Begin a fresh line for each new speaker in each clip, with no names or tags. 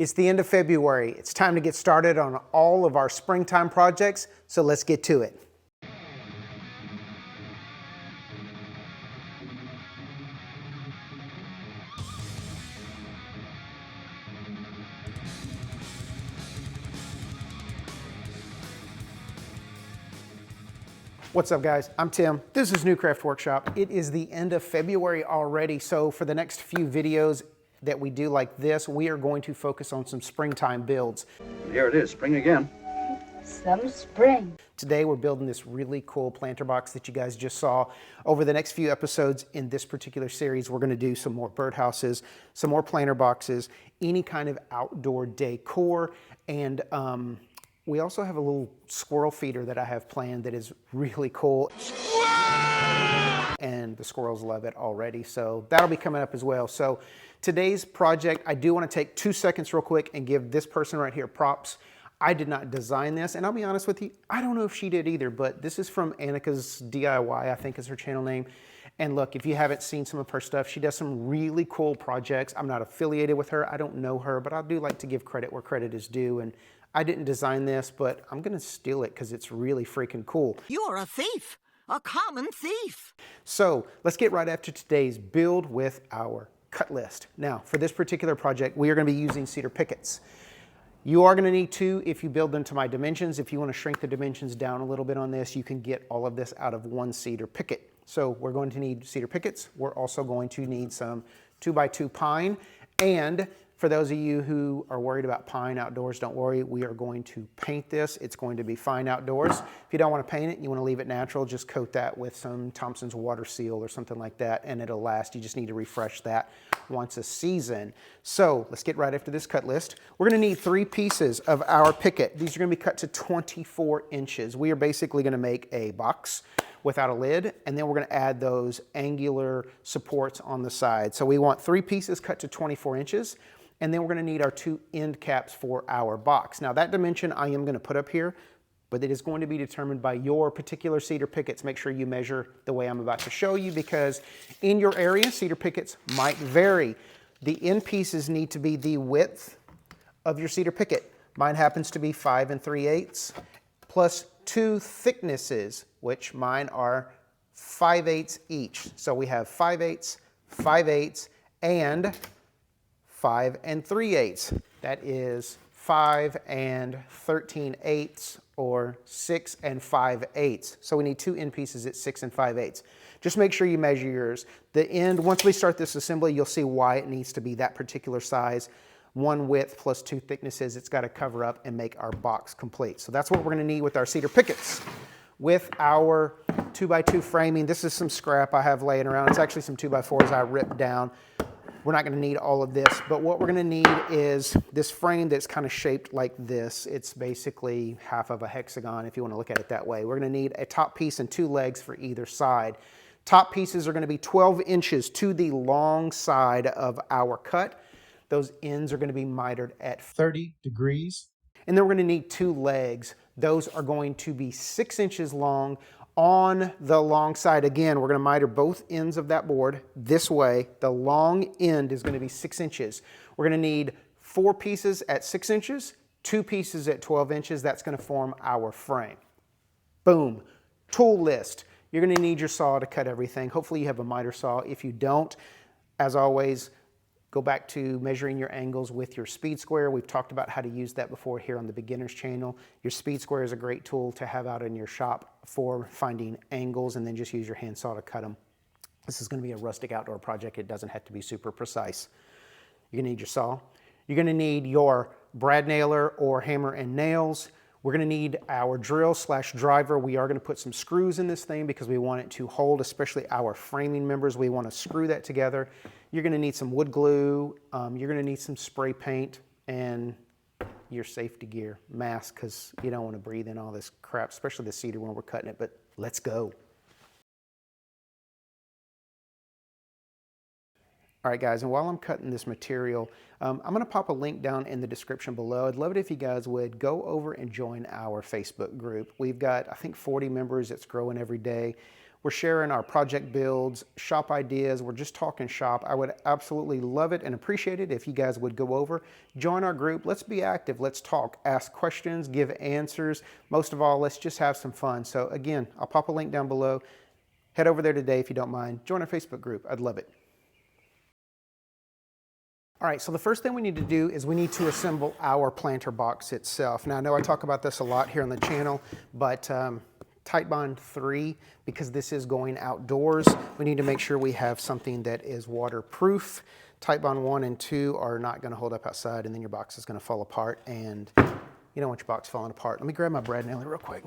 It's the end of February. It's time to get started on all of our springtime projects, so let's get to it. What's up, guys? I'm Tim. This is New Craft Workshop. It is the end of February already, so for the next few videos that we do like this, we are going to focus on some springtime builds.
Here it is, spring again.
Some spring.
Today we're building this really cool planter box that you guys just saw. Over the next few episodes in this particular series, we're going to do some more birdhouses, some more planter boxes, any kind of outdoor decor, and we also have a little squirrel feeder that I have planned that is really cool. And the squirrels love it already, so that'll be coming up as well. So today's project, I do want to take 2 seconds real quick and give this person right here props. I did not design this, and I'll be honest with you, I don't know if she did either, but this is from Annika's DIY, I think is her channel name. And look, if you haven't seen some of her stuff, she does some really cool projects. I'm not affiliated with her, I don't know her, but I do like to give credit where credit is due. And I didn't design this, but I'm gonna steal it because it's really freaking cool.
You're a thief, a common thief.
So let's get right after today's build with our cut list. Now, for this particular project, we are gonna be using cedar pickets. You are going to need two if you build them to my dimensions. If you want to shrink the dimensions down a little bit on this, you can get all of this out of one cedar picket. So we're going to need cedar pickets. We're also going to need some 2x2 pine. And for those of you who are worried about pine outdoors, don't worry. We are going to paint this. It's going to be fine outdoors. If you don't want to paint it, you want to leave it natural, just coat that with some Thompson's water seal or something like that, and it'll last. You just need to refresh that once a season. So let's get right after this cut list. We're going to need 3 pieces of our picket. These are going to be cut to 24 inches. We are basically going to make a box without a lid, and then we're going to add those angular supports on the side. So we want 3 pieces cut to 24 inches, and then we're going to need our 2 end caps for our box. Now that dimension I am going to put up here, but it is going to be determined by your particular cedar pickets. Make sure you measure the way I'm about to show you, because in your area, cedar pickets might vary. The end pieces need to be the width of your cedar picket. Mine happens to be 5 3/8 plus 2 thicknesses, which mine are 5/8 each. So we have 5/8, 5/8, and 5 3/8. That is 5 13/8 or 6 5/8. So we need 2 end pieces at 6 5/8. Just make sure you measure yours. The end, once we start this assembly, you'll see why it needs to be that particular size. 1 width plus 2 thicknesses. It's got to cover up and make our box complete. So that's what we're going to need with our cedar pickets. With our 2x2 framing, this is some scrap I have laying around. It's actually some 2x4s I ripped down. We're not going to need all of this, but what we're going to need is this frame that's kind of shaped like this. It's basically half of a hexagon if you want to look at it that way. We're going to need a top piece and 2 legs for either side. Top pieces are going to be 12 inches to the long side of our cut. Those ends are going to be mitered at 30 degrees. And then we're going to need 2 legs. Those are going to be 6 inches long. On the long side, again, we're going to miter both ends of that board this way. The long end is going to be 6 inches. We're going to need 4 pieces at 6 inches, 2 pieces at 12 inches. That's going to form our frame. Boom. Tool list. You're going to need your saw to cut everything. Hopefully you have a miter saw. If you don't, as always, go back to measuring your angles with your speed square. We've talked about how to use that before here on the beginners channel. Your speed square is a great tool to have out in your shop for finding angles, and then just use your hand saw to cut them. This is going to be a rustic outdoor project. It doesn't have to be super precise. You're going to need your saw. You're going to need your brad nailer or hammer and nails. We're going to need our drill / driver. We are going to put some screws in this thing because we want it to hold, especially our framing members. We want to screw that together. You're going to need some wood glue. You're going to need some spray paint and your safety gear, mask, because you don't want to breathe in all this crap, especially the cedar when we're cutting it, but let's go. All right, guys, and while I'm cutting this material, I'm going to pop a link down in the description below. I'd love it if you guys would go over and join our Facebook group. We've got, I think, 40 members. It's growing every day. We're sharing our project builds, shop ideas. We're just talking shop. I would absolutely love it and appreciate it if you guys would go over, join our group. Let's be active. Let's talk, ask questions, give answers. Most of all, let's just have some fun. So again, I'll pop a link down below. Head over there today if you don't mind. Join our Facebook group. I'd love it. All right, so the first thing we need to do is we need to assemble our planter box itself. Now, I know I talk about this a lot here on the channel, but tight bond 3, because this is going outdoors, we need to make sure we have something that is waterproof. Tight bond 1 and 2 are not going to hold up outside, and then your box is going to fall apart, and you don't want your box falling apart. Let me grab my brad nailer real quick.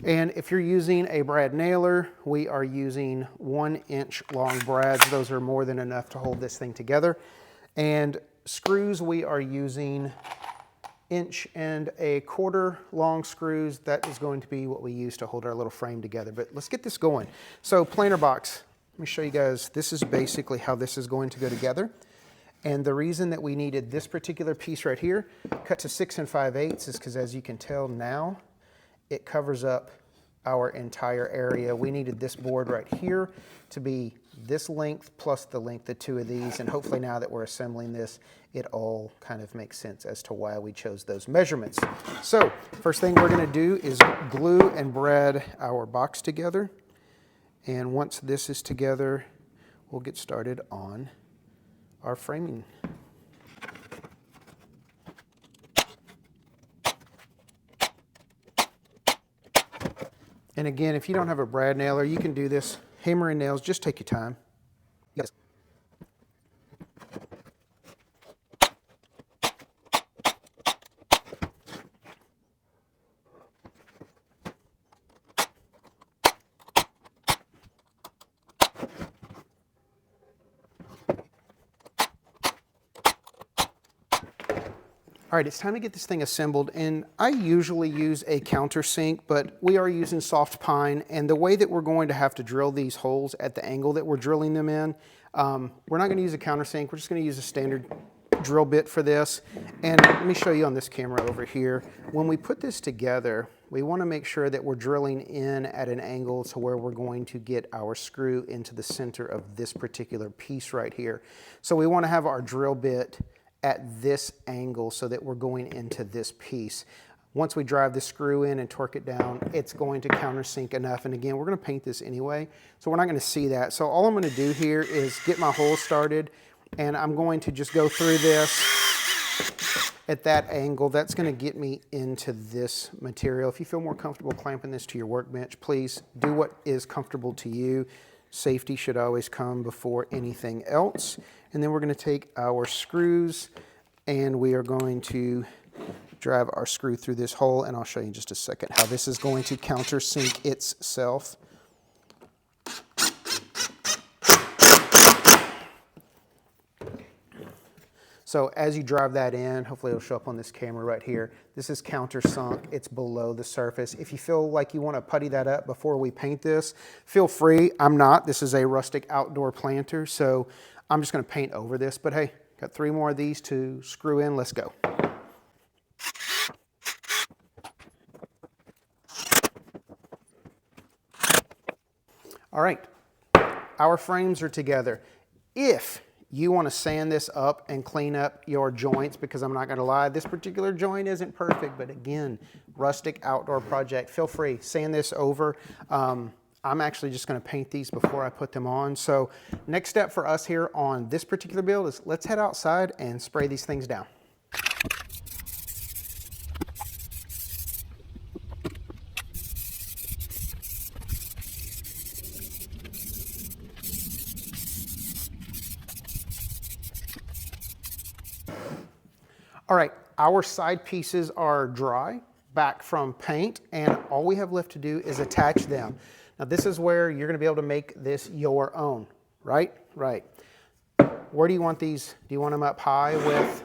And if you're using a brad nailer, we are using 1-inch long brads. Those are more than enough to hold this thing together. And screws, we are using 1.25-inch long screws. That is going to be what we use to hold our little frame together. But let's get this going. So planter box, let me show you guys. This is basically how this is going to go together. And the reason that we needed this particular piece right here, cut to 6 5/8, is because as you can tell now, it covers up our entire area. We needed this board right here to be this length plus the length of 2 of these, and hopefully now that we're assembling this, it all kind of makes sense as to why we chose those measurements. So first thing we're going to do is glue and brad our box together, and once this is together, we'll get started on our framing. And again, if you don't have a brad nailer, you can do this. Hammer and nails, just take your time. Yes. All right, it's time to get this thing assembled, and I usually use a countersink, but we are using soft pine, and the way that we're going to have to drill these holes at the angle that we're drilling them in, we're not going to use a countersink. We're just going to use a standard drill bit for this. And let me show you on this camera over here. When we put this together, we want to make sure that we're drilling in at an angle to where we're going to get our screw into the center of this particular piece right here. So we want to have our drill bit at this angle so that we're going into this piece. Once we drive the screw in and torque it down, it's going to countersink enough. And again, we're going to paint this anyway, so we're not going to see that. So all I'm going to do here is get my hole started, and I'm going to just go through this at that angle. That's going to get me into this material. If you feel more comfortable clamping this to your workbench, please do what is comfortable to you. Safety should always come before anything else. And then we're going to take our screws, and we are going to drive our screw through this hole, and I'll show you in just a second how this is going to countersink itself. So as you drive that in, hopefully it'll show up on this camera right here. This is countersunk, it's below the surface. If you feel like you want to putty that up before we paint this, feel free. I'm not. This is a rustic outdoor planter, so I'm just going to paint over this. But hey, got 3 more of these to screw in. Let's go. All right, our frames are together. If you want to sand this up and clean up your joints, because I'm not going to lie, this particular joint isn't perfect, but again, rustic outdoor project, feel free, sand this over. I'm actually just going to paint these before I put them on. So next step for us here on this particular build is let's head outside and spray these things down. All right, our side pieces are dry, back from paint, and all we have left to do is attach them. Now this is where you're gonna be able to make this your own, right? Right. Where do you want these? Do you want them up high with,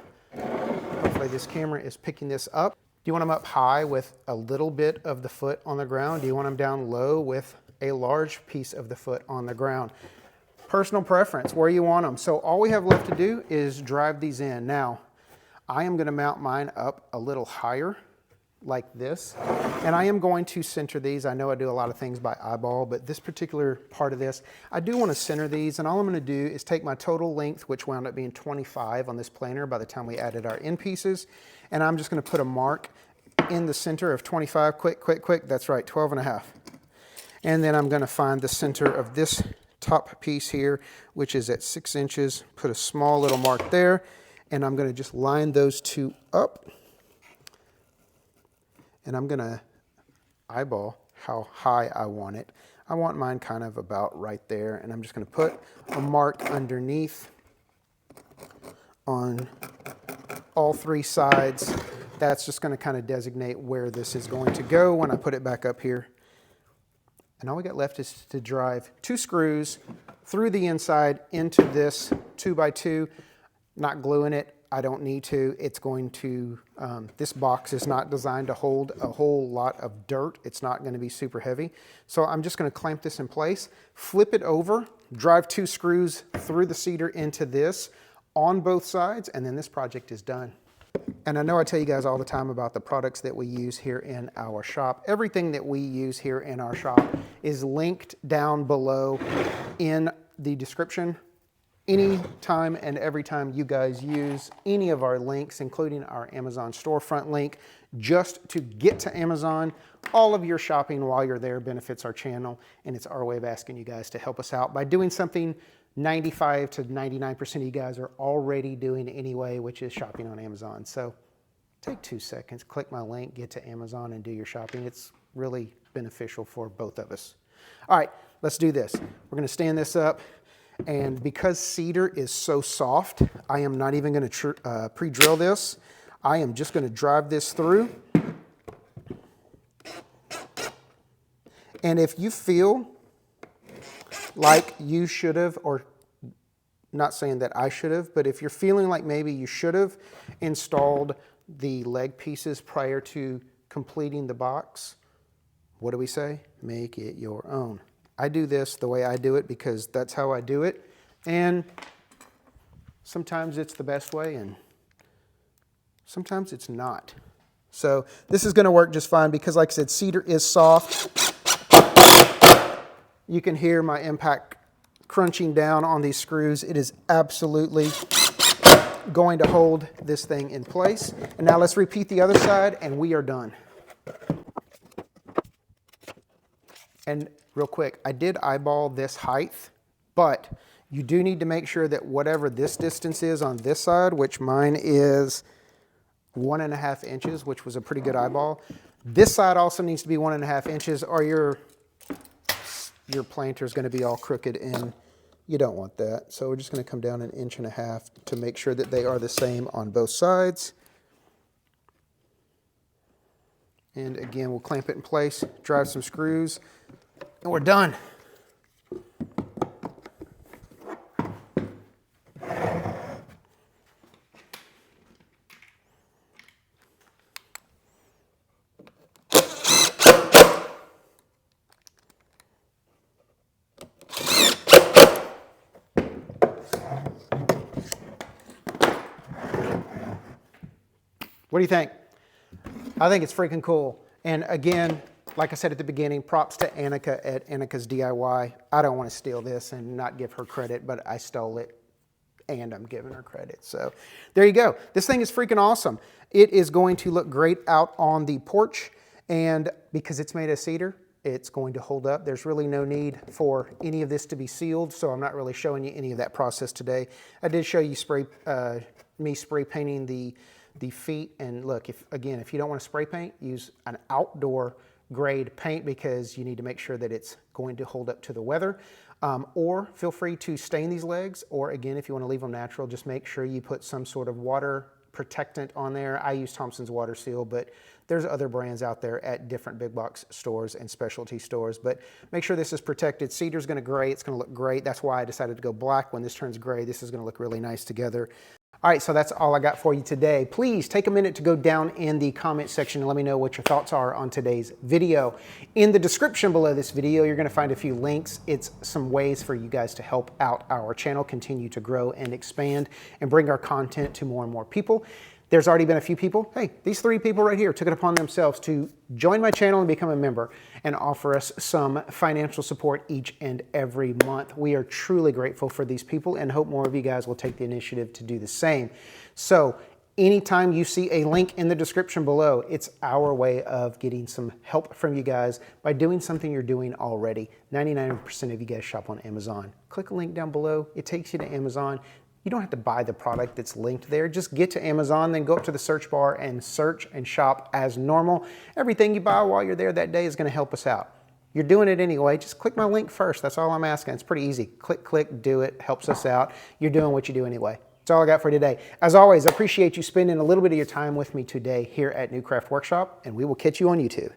hopefully this camera is picking this up. Do you want them up high with a little bit of the foot on the ground? Do you want them down low with a large piece of the foot on the ground? Personal preference, where you want them. So all we have left to do is drive these in. Now, I am gonna mount mine up a little higher like this. And I am going to center these. I know I do a lot of things by eyeball, but this particular part of this, I do want to center these. And all I'm going to do is take my total length, which wound up being 25 on this planer by the time we added our end pieces. And I'm just going to put a mark in the center of 25. Quick. That's right, 12.5. And then I'm going to find the center of this top piece here, which is at 6 inches. Put a small little mark there. And I'm going to just line those two up. And I'm going to eyeball how high I want it. I want mine kind of about right there. And I'm just going to put a mark underneath on all 3 sides. That's just going to kind of designate where this is going to go when I put it back up here. And all we got left is to drive 2 screws through the inside into this 2x2. Not gluing it. I don't need to. It's going to, this box is not designed to hold a whole lot of dirt. It's not going to be super heavy. So I'm just going to clamp this in place, flip it over, drive 2 screws through the cedar into this on both sides, and then this project is done. And I know I tell you guys all the time about the products that we use here in our shop. Everything that we use here in our shop is linked down below in the description. Any time and every time you guys use any of our links, including our Amazon storefront link, just to get to Amazon, all of your shopping while you're there benefits our channel, and it's our way of asking you guys to help us out by doing something 95 to 99% of you guys are already doing anyway, which is shopping on Amazon. So take 2 seconds, click my link, get to Amazon and do your shopping. It's really beneficial for both of us. All right, let's do this. We're going to stand this up. And because cedar is so soft, I am not even going to pre-drill this. I am just going to drive this through. And if you feel like you should have, or not saying that I should have, but if you're feeling like maybe you should have installed the leg pieces prior to completing the box, what do we say? Make it your own. I do this the way I do it because that's how I do it. And sometimes it's the best way and sometimes it's not. So this is going to work just fine because, like I said, cedar is soft. You can hear my impact crunching down on these screws. It is absolutely going to hold this thing in place. And now let's repeat the other side and we are done. And real quick, I did eyeball this height, but you do need to make sure that whatever this distance is on this side, which mine is 1.5 inches, which was a pretty good eyeball. This side also needs to be 1.5 inches or your planter is going to be all crooked and you don't want that. So we're just going to come down 1.5 inches to make sure that they are the same on both sides. And again, we'll clamp it in place, drive some screws, and we're done. What do you think? I think it's freaking cool. And again, like I said at the beginning, props to Annika at Annika's DIY. I don't want to steal this and not give her credit, but I stole it and I'm giving her credit. So there you go. This thing is freaking awesome. It is going to look great out on the porch, and because it's made of cedar, it's going to hold up. There's really no need for any of this to be sealed, so I'm not really showing you any of that process today. I did show you me spray painting the feet, and look, if you don't want to spray paint, use an outdoor grade paint because you need to make sure that it's going to hold up to the weather. Or feel free to stain these legs, or again, if you want to leave them natural, just make sure you put some sort of water protectant on there. I use Thompson's Water Seal, but there's other brands out there at different big box stores and specialty stores, but make sure this is protected. Cedar's going to gray, it's going to look great. That's why I decided to go black. When this turns gray, this is going to look really nice together. All right, so that's all I got for you today. Please take a minute to go down in the comment section and let me know what your thoughts are on today's video. In the description below this video, you're gonna find a few links. It's some ways for you guys to help out our channel, continue to grow and expand and bring our content to more and more people. There's already been a few people, hey, these 3 people right here took it upon themselves to join my channel and become a member and offer us some financial support each and every month. We are truly grateful for these people and hope more of you guys will take the initiative to do the same. So anytime you see a link in the description below, it's our way of getting some help from you guys by doing something you're doing already. 99% of you guys shop on Amazon. Click a link down below. It takes you to Amazon. You don't have to buy the product that's linked there. Just get to Amazon, then go up to the search bar and search and shop as normal. Everything you buy while you're there that day is going to help us out. You're doing it anyway. Just click my link first. That's all I'm asking. It's pretty easy. Click, click, do it. Helps us out. You're doing what you do anyway. That's all I got for today. As always, I appreciate you spending a little bit of your time with me today here at New Craft Workshop, and we will catch you on YouTube.